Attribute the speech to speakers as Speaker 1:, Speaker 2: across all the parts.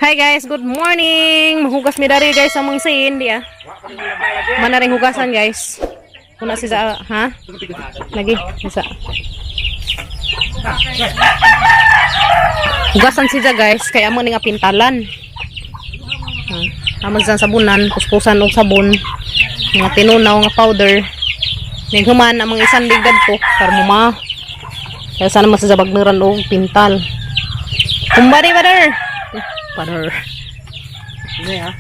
Speaker 1: Hi guys, good morning. Mahugas mi dari guys sa mong sin dia. Mana ring hugasan guys. Kuna si sa ha? Lagi bisa. Hugasan siya guys kaya mo nga pintalan. Amag sa sabunan, puspusan og sabon, mga tinunaw nga powder. Ning human ang mga isang digdad ko karmuma. Kaya sana masasabag meron og pintal. Kumbari brother. Butter.
Speaker 2: Ini ya.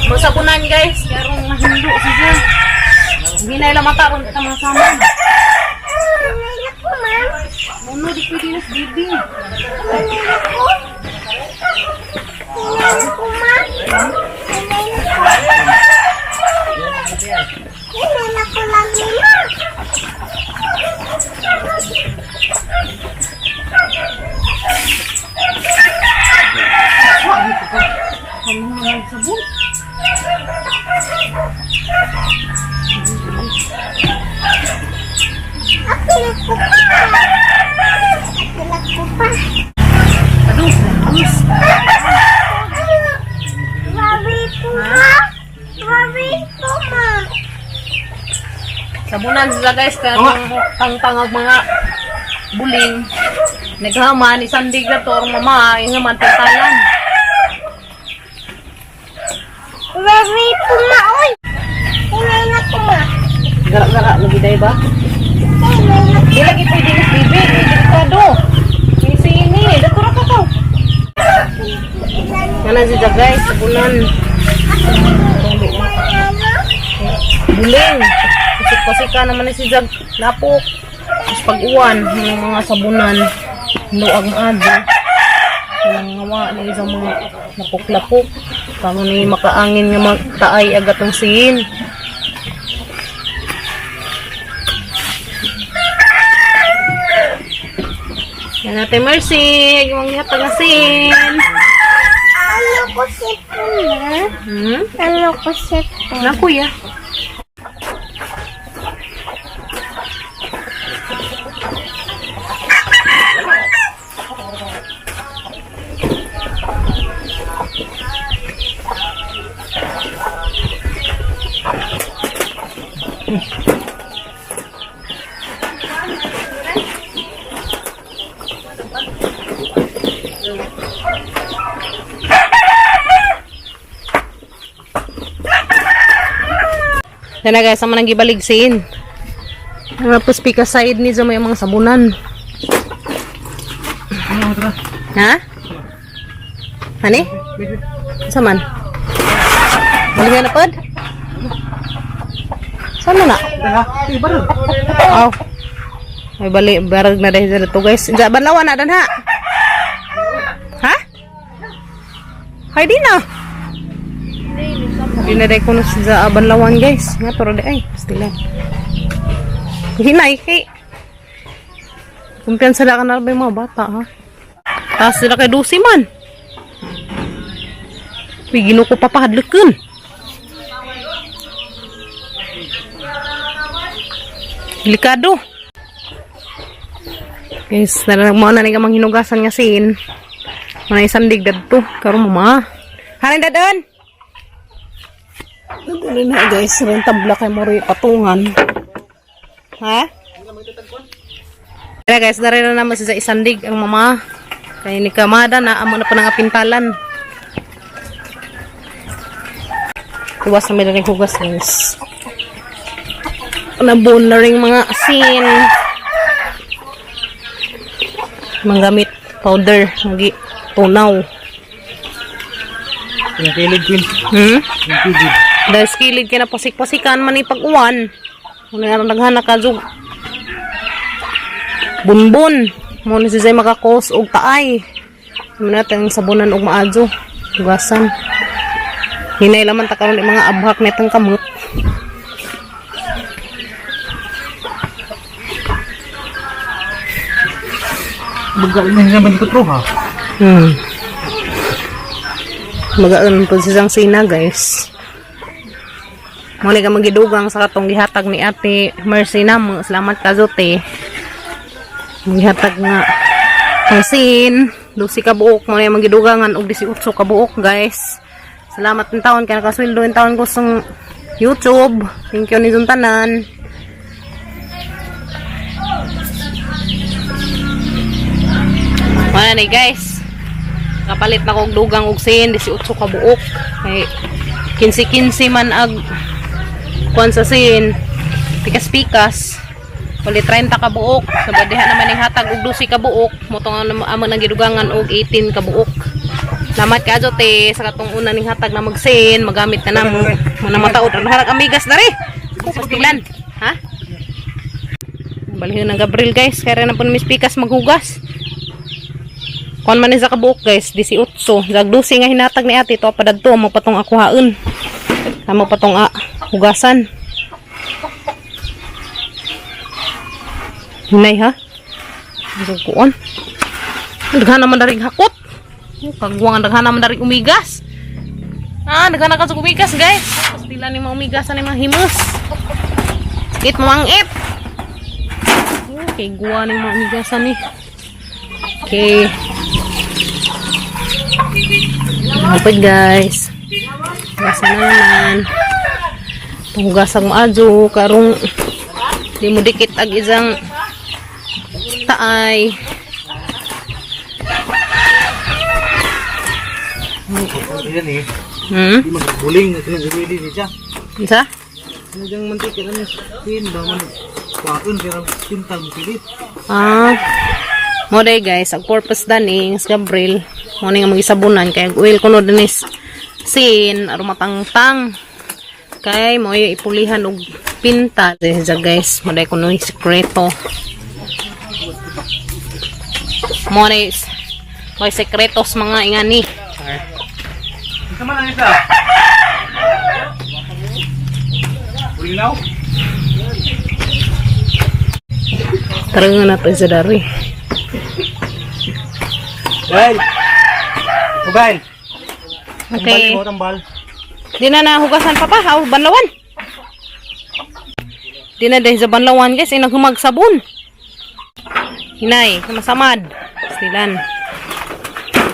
Speaker 1: Masabunan guys, karong mahindo siya. Ginay lang mata ron kita mga sama. Muno di pwede na bibi. Aduh, bagus. Sabunan sila guys, kaya tang-tangag mga buling. Naghaman, isang digla to, ang mama, yung naman tatalan.
Speaker 3: Babi puma, oy! Inay na puma.
Speaker 1: Gara-gara, lagi day ba? Di lagi pwede na bibi, delikado. Isi ini, datura ka to. Yan na siya guys, sabunan. Buling. Pasik-pasika naman na si Jag lapok. Tapos pag-uwan ng mga sabunan, luag ado. Yung ngawa na isang mga lapok-lapok. Kamo ni makaangin nga magtaay agat ang siin. Yan natin Mercy. Yung mga hatag na siin.
Speaker 3: Ano ko sipon na? Ano ko sipon?
Speaker 1: Na kuya. Yan na guys, sama nang gibaligsin. Tapos pika side ni may mga sabunan. Ha? Hani? Saman? Balik na pod? Sana na? Oh. Ay balik, barag na dahil dito guys. Diyan, banlawan na dan ha? Ha? Hay di na. Hindi na dahil ko sa banlawan guys. Nga toro dahil ay. Pastila. Hinay kay. Kumpiyan sila ka na rin mga bata ha. Taas sila kay Dusi man. Pigino ko papahadlakan. Delikado. Guys, nalalag mo na nga mga hinugasan nga sin. Mga isang digdad to. Karong mama. Hanin dadan. Naguli na guys. Rin tabla kay Mori patungan. Ha? Kaya guys, narin na naman sa isang dig ang mama. Kaya ni Kamada na amo na pa ng apintalan. Iwas na may rin hugas guys. Nabuon na rin mga asin. Manggamit powder. Nagi tunaw.
Speaker 2: Yung kilid queen.
Speaker 1: Hmm?
Speaker 2: Yung kilid.
Speaker 1: Dahil skilid ka na pasik-pasikan man ipag-uwan. Kung naghana ka jug. Bunbun. Muna si Zay makakos og taay. Muna natin sabunan og maadyo. Hugasan. Hinay laman ta karon mga abhak netang kamot.
Speaker 2: Bagal na naman ko ha.
Speaker 1: Magaan po siyang sina guys. Muli ka magidugang sa katong gihatag ni Ate Mercy na mo. Salamat ka Zote. Gihatag nga tongsin, 12 ka buok. Muli magidugangan og 18 ka buok guys. Salamat ng taon kaya nakasweldo ng taon ko sa YouTube. Thank you ni tanan. Wala ni guys. Kapalit na kong dugang og sin 18 ka buok. Kay 15-15 man ag kuan sa sin pikas-pikas wali 30 ka buok sabadihan naman ning hatag og 12 ka buok motong amo nang gidugangan og 18 ka buok. Salamat ka Zote sa katong una ning hatag na magsin magamit ka namo muna mataod ang harag amigas na ri pastilan ha balhin ng Gabriel guys kaya na po mis pikas maghugas kuan man sa kabuok guys 18 jag 12 nga hinatag ni ate to padadto mo patong ako haon amo patong hugasan hinay ha kuan daghan naman daring hakot kagwang daghan naman daring umigas daghan na ka sa umigas guys pastilan ni mga umigasan ni mga himus sakit mamangit okay guwa ni mga umigasan ni okay hapad guys hugasan na naman hugasang maadyo karong di mo dikit ag isang taay
Speaker 2: Yan eh.
Speaker 1: hmm?
Speaker 2: Di magbuling. Ito yung ready niya.
Speaker 1: Isa?
Speaker 2: Ano diyang mantika na pin ba man. Kuwain pero pintal mo pilit.
Speaker 1: Mo day guys, ang purpose daning sa Gabriel mo nga magisabunan kay oil kuno dinis sin aron matangtang kay mo ipulihan og pintal sa guys mo day kuno sekreto mo day may sekretos mga ingani
Speaker 2: Isa man ang isa. Bulinaw?
Speaker 1: tarangan natin sa dari
Speaker 2: Gail! Gail!
Speaker 1: okay
Speaker 2: Tambal.
Speaker 1: di na nahugasan pa banlawan di na dahil sa banlawan guys ay naghumag sabon hinay masamad stilan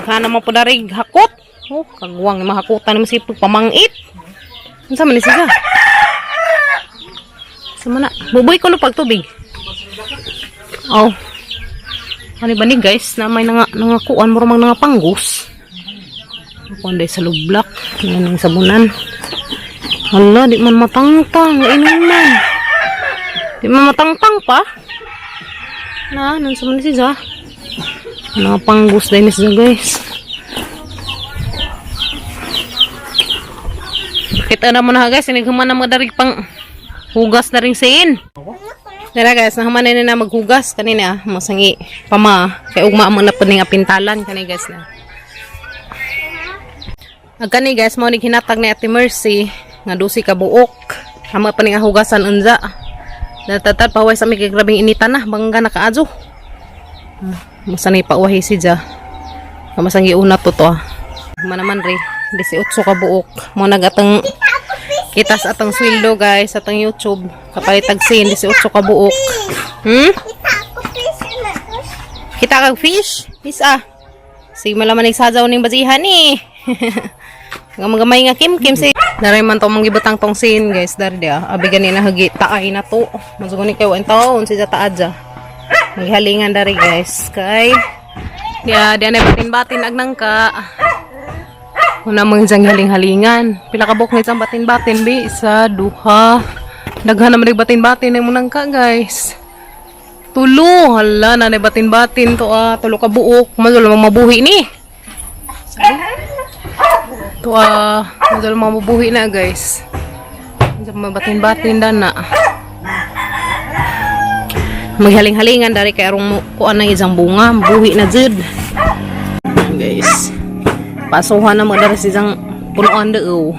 Speaker 1: kana mo po darig hakot kagwang na mahakutan mo sipag pamangit unsa man ni siya sama na buboy ko no pagtubig ano ba ni guys na may nangakuan mo mang nangapanggus kuan day sa lublak yan ang sabunan hala di man matangtang inuman di man matangtang pa nang sa man siya nangapanggus day ni siya guys kita na mo na guys inighuman na mga darig pang hugas na ring siin nara guys nahaman na maghugas kanina masangi pama kay ugma mo na puning apintalan kani guys na agkani guys mo ning hinatag ni Ate Mercy nga 12 ka buok ama pa ning hugasan unza datatad paway sa mi kay grabing initan na bangga na kaadyo masanay pa uwahi si ja kamasangi una to manaman ri 18 ka buok mo nagatang kitas atang sweldo guys atang YouTube kapalit tagsin 18 ka buok kita kag fish isa si malaman nagsajaw ning bazihan ni gamay nga kim si daray man to manggibutang tong sin guys dari dia abi ganina hagi taay na to masugoni kay wan taon si taadja maghalingan dari guys kay dia na batin-batin agnangka una mga isang haling-halingan pila ka buok na isang batin-batin bi isa duha daghan naman batin-batin ay munang ka guys tulo hala na batin-batin to tulo ka buok madalo mabuhi ni to madalo mabuhi na guys isang batin-batin dana maghaling-halingan dari kay arong kuan ng isang bunga buhi na jud guys pasuhan na mga dari isang punuan daw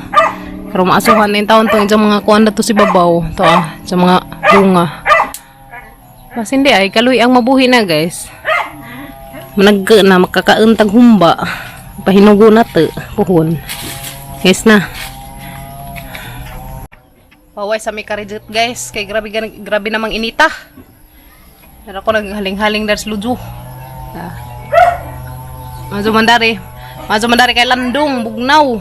Speaker 1: pero maasuhan na yung taon to yung mga kuan na to si babaw to sa mga bunga kasi hindi ay kaluy ang mabuhi na guys managka na makakauntag humba pahinugo na to puhon guys na Paway sa may karidot guys. Kay grabe namang inita. Pero ako naghaling-haling dari slujo. Mazo mandari kay landong, bugnaw.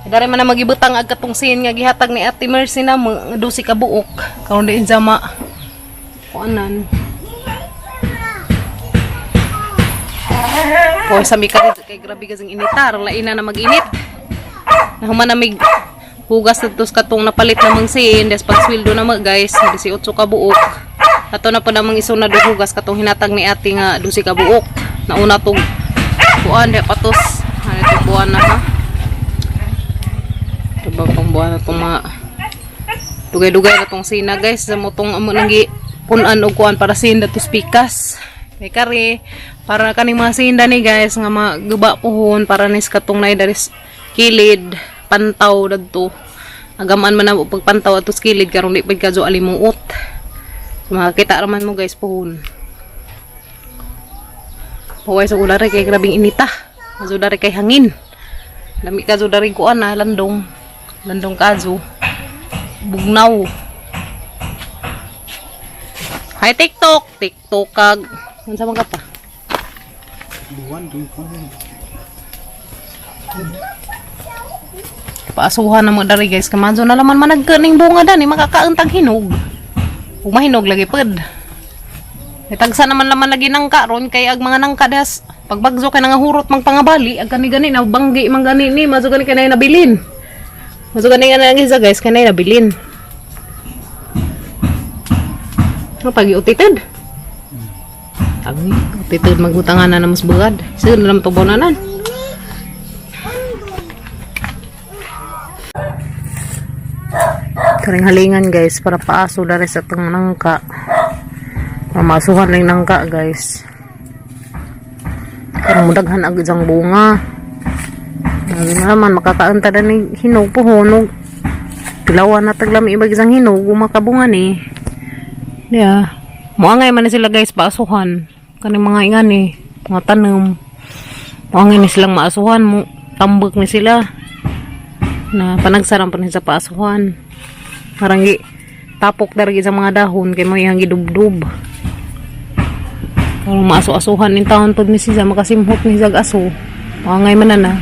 Speaker 1: Dari man na magibutang ag katungsin nga gihatag ni Ate Mercy na dusi ka buok. Karon diin sama. Kuanan. Paway sa may karidot kay grabe kasing inita. Laina na mag-init. Nahuman namig hugas na tos katong napalit namang sin des pag sweldo na guys 18 ka buok ato na po namang iso na hugas katong hinatag ni ate nga 12 ka buok nauna tong buwan de patos ano ito buwan na ha ito ba pang buwan na itong mga dugay-dugay na itong sina guys sa motong amo nang punan o kuan para sinda tos pikas kay kari para kaning mga sinda ni guys nga maguba pohon para nis katong nay dari kilid pantaw dadto agaman man na pagpantaw atos kilid karon di pud kadyo alimuot makakita raman mo guys pohon paway sa ulare kay grabing inita kadyo dari kay hangin lami kadyo dari kuan na landong kadyo bugnaw hay TikTok kag unsa man ka pa
Speaker 2: Buwan din ko.
Speaker 1: paasuhan na mo dari guys kamadyo na laman managkaning bunga dani makakaantag hinog ug mahinog lagi pud itagsa naman laman lagi nangka ron kay ag mga nangka das pagbagzo kay nangahurot mang pangabali ag gani na banggi mang gani ni madyo gani kay nabilin madyo gani nga giza guys kay nabilin no pagi utited pagi utited magutangan na mas bugad sige na to bonanan. Karing halingan guys para paaso dari sa tong nangka mamasuhan lang nangka guys karang mudaghan ag isang bunga lagi naman makakaanta na ni hinog puhunog pilawan na taglami ibag isang hinog makabunga ni yeah. Muangay man sila guys paasuhan kaning mga ingan ni mga tanom muangay ni silang maasuhan mo tambok ni sila na panagsaram pa ni sa paasuhan parang tapok dari sa mga dahon kay may hangi dubdub kung maaso-asuhan in taon pod ni siya makasimhot ni sag aso ngay man na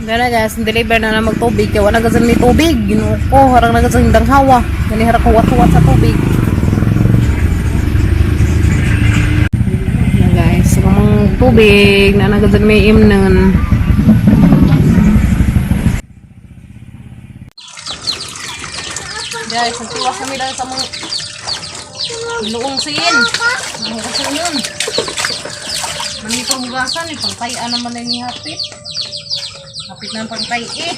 Speaker 1: gana guys deliver na magtubig kay wala gazan ni tubig Ginoo ko harang nagazan dang hawa gani harang kuwat-kuwat sa tubig na guys kamang tubig na nagazan may imnan. Guys, ang tiwas kami dahil sa mga luong sin. Ang hugasan yun. Manipang hugasan, pangtayaan naman na ni hapit. Hapit na ang pangtay eh.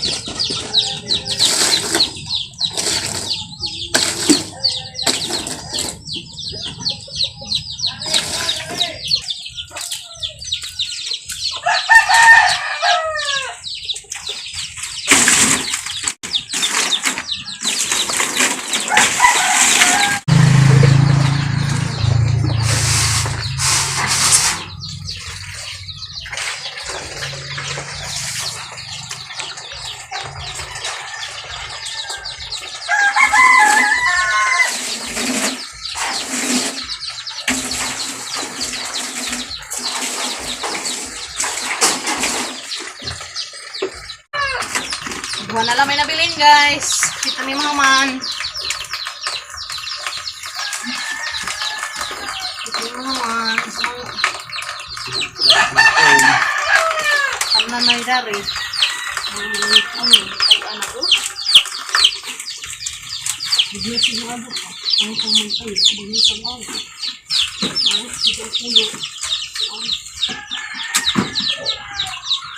Speaker 1: Buwan na lang may nabilin guys. Kita ni mga man. Kita ni mga man. Ano na dari? Ano? Ay anak ko? Hindi siya ano pa. Ang kumantay. Hindi siya ano. Ay, hindi pulo.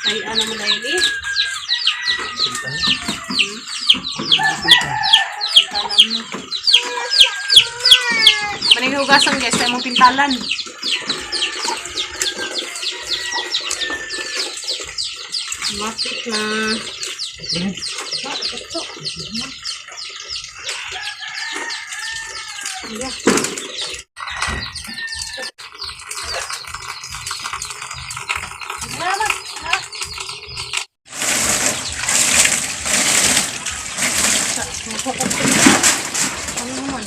Speaker 1: Ay ano mo dahil eh? Pintalan mo. Maning hugasan guys, tayo mong pintalan. Matik na. Ano naman?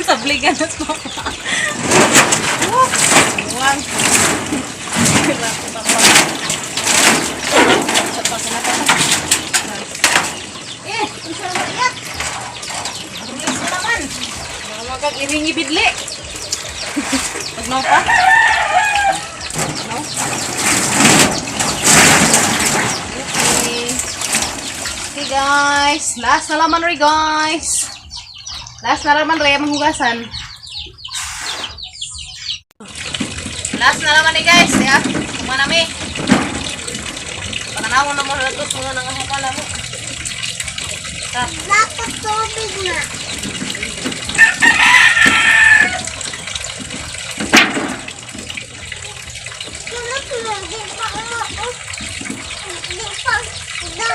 Speaker 1: Sabligan na ito. Uwang. Grabe pa pa. Sapak na pa. Ang sarap iyak. Bilis na naman. Mga iringi bidli. Pagnaw pa. Pagnaw. Okay. Okay guys. Last na laman rin guys. Last na naman rin ang hugasan. Last na naman guys. Ya. Kumanami. Pananawon na mo na ito. Muna nang hapala mo.
Speaker 3: Dapat tubig na. Sunod na, di pa umaos. Di pa, tubig na.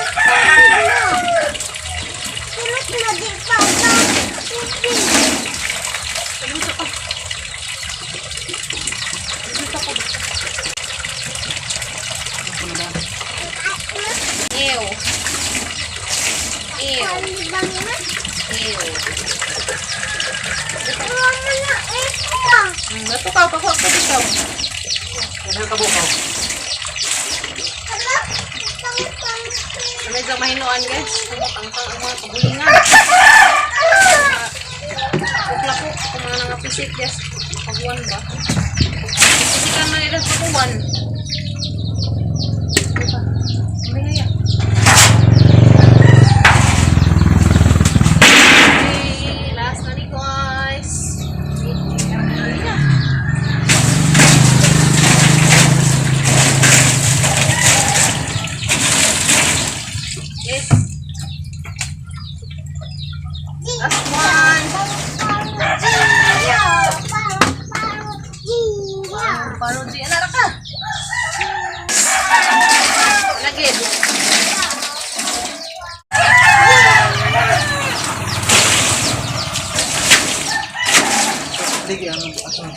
Speaker 3: Sunod na, di pa tubig.
Speaker 1: Ew. Ew.
Speaker 3: Palibang na.
Speaker 1: Ew.
Speaker 3: Iwan mo na ito.
Speaker 1: Natukaw pa ko ikaw.
Speaker 2: Ano ka bukaw?
Speaker 3: Hala, pang-pang.
Speaker 1: Medyo mahinuan guys. Tangtang ang mga kabulingan. Bukla po. Kung mga nangapisik guys. Pagwan ba? Pisikan man nila sa pagwan. Mahihaya. Okay, last na ni guys. Yes. Last one. Parang di anak ka. Lagi.
Speaker 2: Sige, ano asan?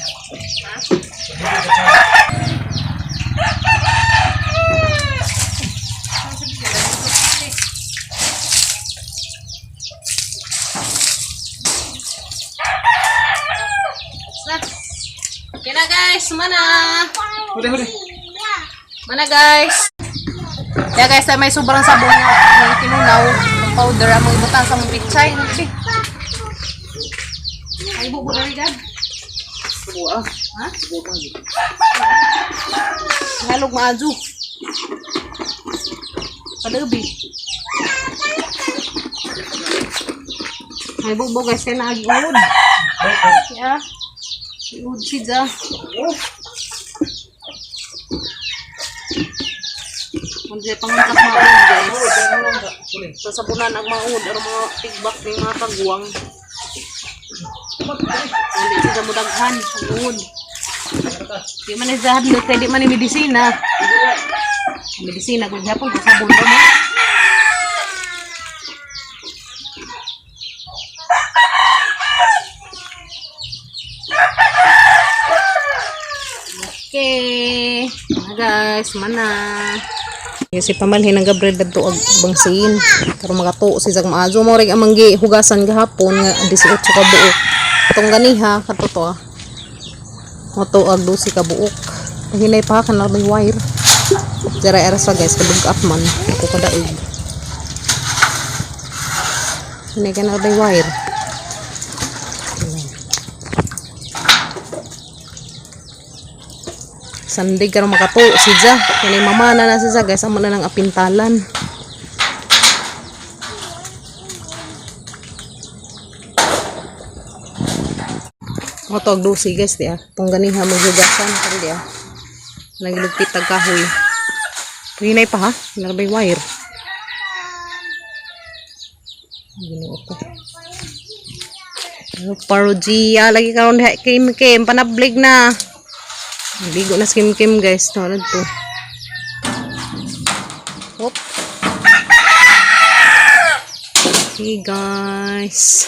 Speaker 1: Okay na guys, mana?
Speaker 2: Huli.
Speaker 1: Mana guys? Kaya guys, may sobrang sabon na tinunaw ng powder ang mga ibutan sa mga pichay. Ay, bubo na rin dyan.
Speaker 2: Buwa.
Speaker 1: Ha?
Speaker 2: Buwa.
Speaker 1: Ngalog maadyo. Padabi. Ay, bubo guys, kaya naag-iud. Yeah. Iud siya. Hindi pangangkas maud guys. Sa sabunan ang maud or mga tigbak ng mga kagwang. Hindi siya mudaghan ang maud. Di man isa hadlot kaya di man yung medisina. Medisina kung hapon sa sabon mo. Okay. Guys, mana. Kasi pamalhin ng Gabriel dadto og bangsin pero magato si Zag maazo mo rig amang hugasan gahapon nga 18 ka buok. Katong ganiha kadto to. Moto og 12 ka buok. Hinay pa kan may wire. Dira era sa guys kadug up man ako kadaig. Hinay ka na may wire. Sandig karong makato si Ja. Kanay mamana na si Ja guys. Amo na ng apintalan. Motog dosi guys dia. Tong ganiha mo hugasan kani dia. Nagilugpit tag kahoy. Hinay pa ha. Narbay wire. Ginoo ko. Parodia lagi karon kim panablig na. Bigo na skim-kim guys. Tulad to. Hop. Okay guys.